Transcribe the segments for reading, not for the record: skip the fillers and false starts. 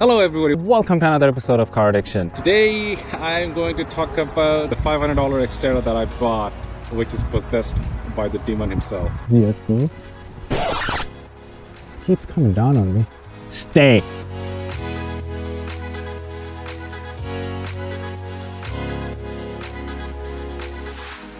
Hello everybody, welcome to another episode of Car Addiction. Today I'm going to talk about the $500 Xterra that I bought, which is possessed by the demon himself. Yes, this keeps coming down on me. Stay.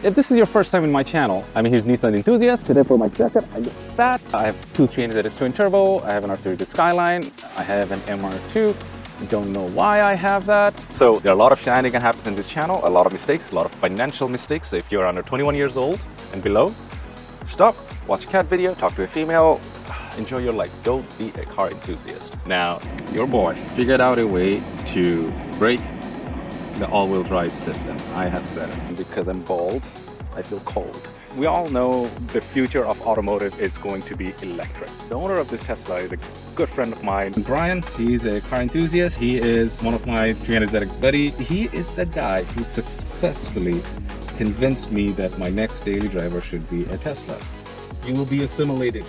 If this is your first time in my channel, I'm a huge Nissan enthusiast. Today for my jacket, I get fat. I have two 300ZX twin turbo, I have an R32 Skyline, I have an MR2. Don't know why I have that. So there are a lot of shenanigans happens in this channel, a lot of mistakes, a lot of financial mistakes. So if you're under 21 years old and below, stop, watch a cat video, talk to a female, enjoy your life. Don't be a car enthusiast. Now, your boy figured out a way to break the all-wheel drive system. I have said it. Because I'm bald, I feel cold. We all know the future of automotive is going to be electric. The owner of this Tesla is a good friend of mine, Brian. He's a car enthusiast. He is one of my 300ZX buddy. He is the guy who successfully convinced me that my next daily driver should be a Tesla. You will be assimilated.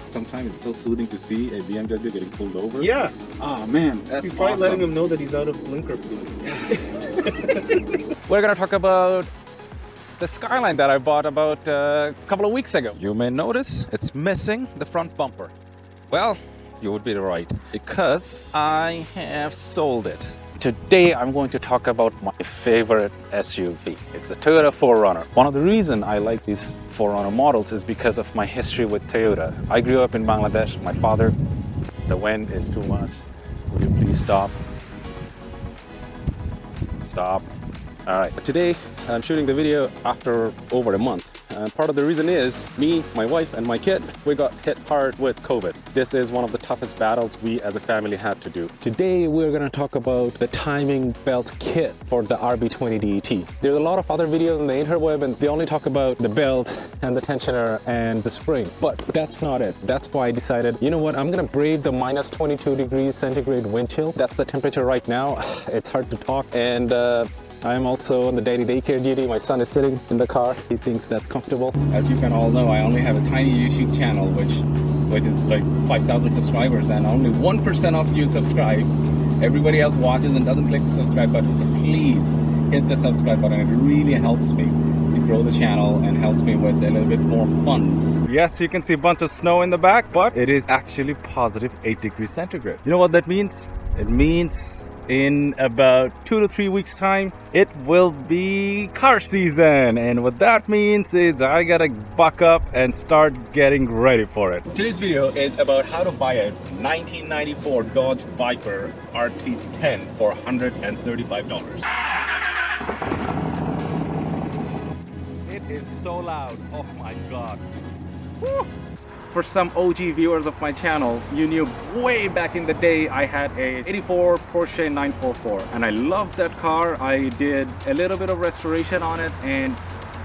Sometimes it's so soothing to see a BMW getting pulled over. Yeah. Oh man, that's He's probably awesome. letting him know that he's out of blinker fluid. We're gonna talk about the Skyline that I bought about a couple of weeks ago. You may notice it's missing the front bumper. Well, you would be right, because I have sold it. Today I'm going to talk about my favorite SUV. It's a Toyota 4Runner. One of the reasons I like these 4Runner models is because of my history with Toyota. I grew up in Bangladesh. My father, the wind is too much. Would you please stop? Stop. All right, today I'm shooting the video after over a month. Part of the reason is me, my wife, and my kid, we got hit hard with COVID. This is one of the toughest battles we as a family had to do. Today, we're gonna talk about the timing belt kit for the RB20 DET. There's a lot of other videos on the interweb and they only talk about the belt and the tensioner and the spring, but that's not it. That's why I decided, you know what, I'm gonna brave the minus 22 degrees centigrade wind chill. That's the temperature right now. It's hard to talk, and I'm also on the daily daycare duty. My son is sitting in the car. He thinks that's comfortable. As you can all know, I only have a tiny YouTube channel with like 5,000 subscribers, and only 1% of you subscribes. Everybody else watches and doesn't click the subscribe button. So please hit the subscribe button. It really helps me to grow the channel and helps me with a little bit more funds. Yes, you can see a bunch of snow in the back, but it is actually positive 8 degrees centigrade. You know what that means? It means in about 2 to 3 weeks time, it will be car season. And what that means is I gotta buck up and start getting ready for it. Today's video is about how to buy a 1994 Dodge Viper RT10 for $135. It is so loud, oh my God. Woo! For some OG viewers of my channel, you knew way back in the day I had a 84 Porsche 944, and I loved that car. I did a little bit of restoration on it, and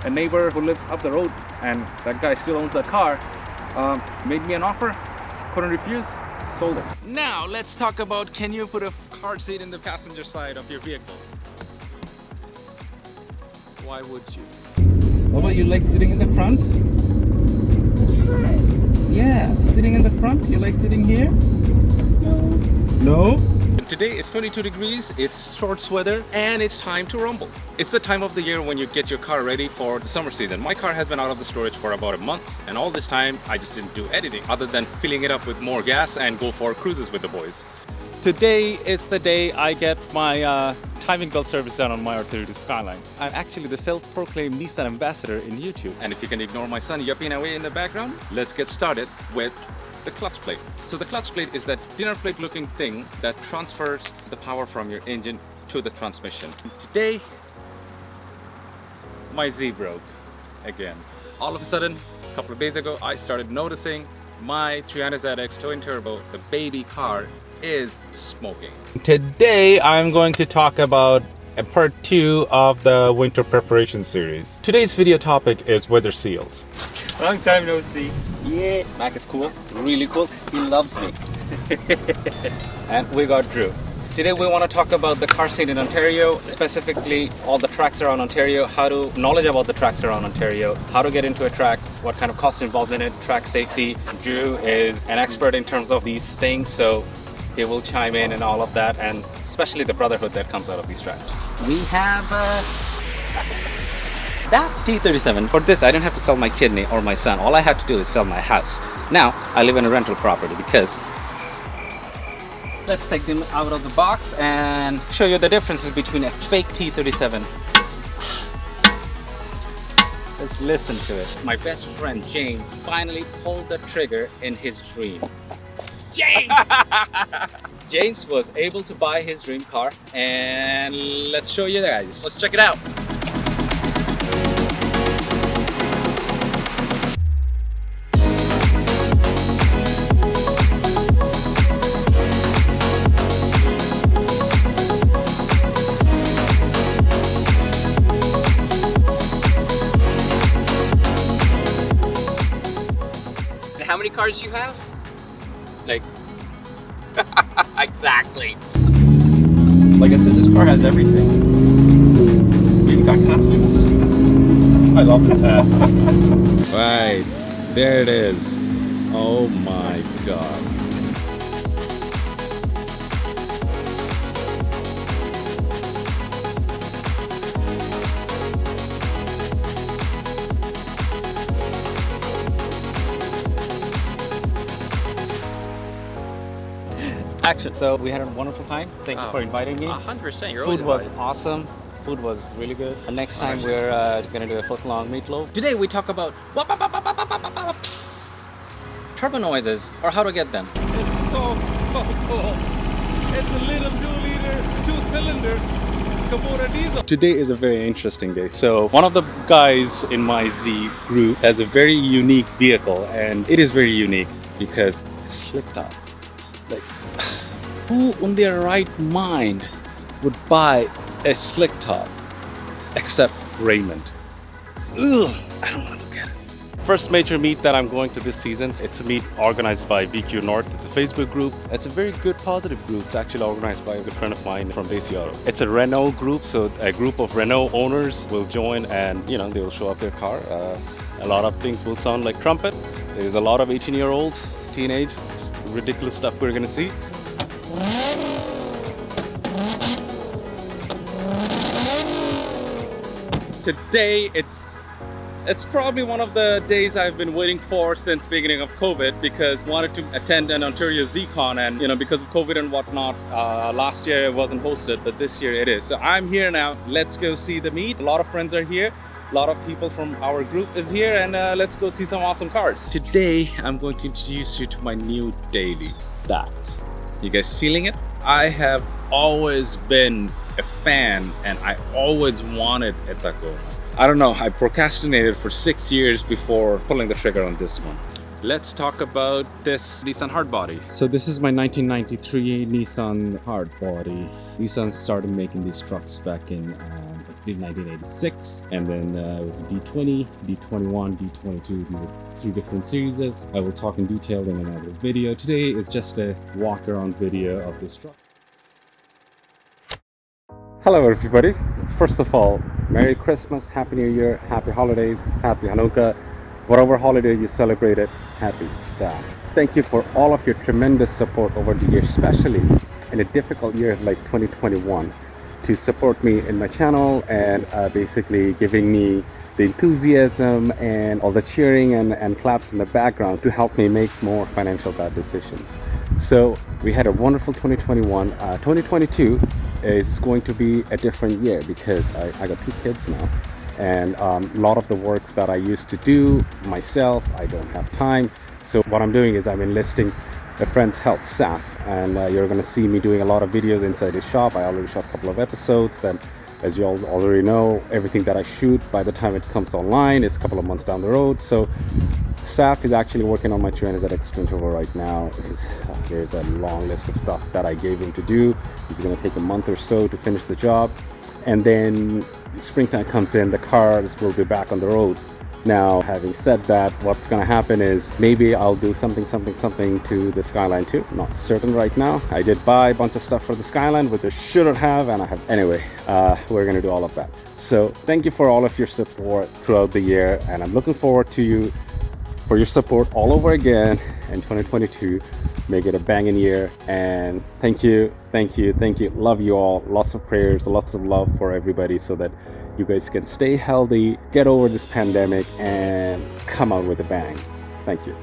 a neighbor who lived up the road, and that guy still owns that car, made me an offer, couldn't refuse, sold it. Now let's talk about, can you put a car seat in the passenger side of your vehicle? Why would you? What about you, like sitting in the front? Yeah, sitting in the front. You like sitting here? No. Today it's 22 degrees, it's shorts weather, and it's time to rumble. It's the time of the year when you get your car ready for the summer season. My car has been out of the storage for about a month, and all this time I just didn't do anything other than filling it up with more gas and go for cruises with the boys. Today is the day I get my timing belt service done on my R32 Skyline. I'm actually the self-proclaimed Nissan ambassador in YouTube. And if you can ignore my son yapping away in the background, let's get started with the clutch plate. So the clutch plate is that dinner plate looking thing that transfers the power from your engine to the transmission. Today, my Z broke again. All of a sudden, a couple of days ago, I started noticing my 300ZX twin turbo, the baby car, is smoking. Today I'm going to talk about a part 2 of the winter preparation series. Today's video topic is weather seals. Long time no see. Yeah, Mac is cool, really cool. He loves me. And we got Drew. Today we want to talk about the car scene in Ontario, specifically all the tracks around Ontario, knowledge about the tracks around Ontario, how to get into a track, what kind of cost involved in it, track safety. Drew is an expert in terms of these things, so he will chime in and all of that, and especially the brotherhood that comes out of these tracks. We have that T37. For this, I didn't have to sell my kidney or my son. All I had to do is sell my house. Now, I live in a rental property because... Let's take them out of the box and show you the differences between a fake T37. Let's listen to it. My best friend James finally pulled the trigger in his dream. James! James was able to buy his dream car, and let's show you guys. Let's check it out. How many cars do you have? Like, exactly. Like I said, this car has everything. We even got costumes. I love this hat. Right, there it is. Oh my God. Action. So we had a wonderful time. Thank you for inviting me. 100%. You're Food always was awesome. Food was really good. Next time we're gonna do a foot-long meatloaf. Today we talk about turbo noises or how to get them. It's so cool. It's a little 2-liter, 2-cylinder Kubota diesel. Today is a very interesting day. So one of the guys in my Z group has a very unique vehicle, and it is very unique because it's slick top. Like, who in their right mind would buy a slick top except Raymond? Ugh, I don't want to look at it. First major meet that I'm going to this season. It's a meet organized by VQ North. It's a Facebook group. It's a very good, positive group. It's actually organized by a good friend of mine from Daisy Auto. It's a Renault group, so a group of Renault owners will join, and they will show up their car. A lot of things will sound like trumpet. There's a lot of 18-year-olds, teenage, ridiculous stuff we're gonna see. Today it's probably one of the days I've been waiting for since the beginning of COVID, because I wanted to attend an Ontario Z-Con, and because of COVID and whatnot, last year it wasn't hosted, but this year it is. So I'm here now. Let's go see the meet. A lot of friends are here. A lot of people from our group is here, and let's go see some awesome cars. Today, I'm going to introduce you to my new daily. That. You guys feeling it? I have always been a fan, and I always wanted a Tacoma. I don't know, I procrastinated for 6 years before pulling the trigger on this one. Let's talk about this Nissan hardbody. So this is my 1993 Nissan hardbody. Nissan started making these trucks back in 1986, and then it was a D20, D21, D22, these are 3 different series. I will talk in detail in another video. Today is just a walk around video of this truck. Hello everybody. First of all, Merry Christmas, Happy New Year, Happy Holidays, Happy Hanukkah. Whatever holiday you celebrated, happy that. Thank you for all of your tremendous support over the years, especially in a difficult year like 2021. To support me in my channel and basically giving me the enthusiasm and all the cheering and claps in the background to help me make more financial bad decisions. So we had a wonderful 2021. 2022 is going to be a different year because I got 2 kids now, and a lot of the works that I used to do myself, I don't have time. So what I'm doing is I'm enlisting a friend's help, Saf, and you're going to see me doing a lot of videos inside his shop. I already shot a couple of episodes. Then, as you all already know, everything that I shoot by the time it comes online is a couple of months down the road. So Saf is actually working on my 300ZX Turbo right now. There's a long list of stuff that I gave him to do. He's going to take a month or so to finish the job, and then springtime comes in, the cars will be back on the road. Now, having said that, what's gonna happen is maybe I'll do something to the Skyline too. Not certain right now. I did buy a bunch of stuff for the Skyline, which I shouldn't have, and I have. Anyway, we're gonna do all of that. So thank you for all of your support throughout the year, and I'm looking forward to you for your support all over again in 2022. Make it a banging year, and thank you. Love you all. Lots of prayers, lots of love for everybody, so that you guys can stay healthy, get over this pandemic, and come out with a bang. Thank you.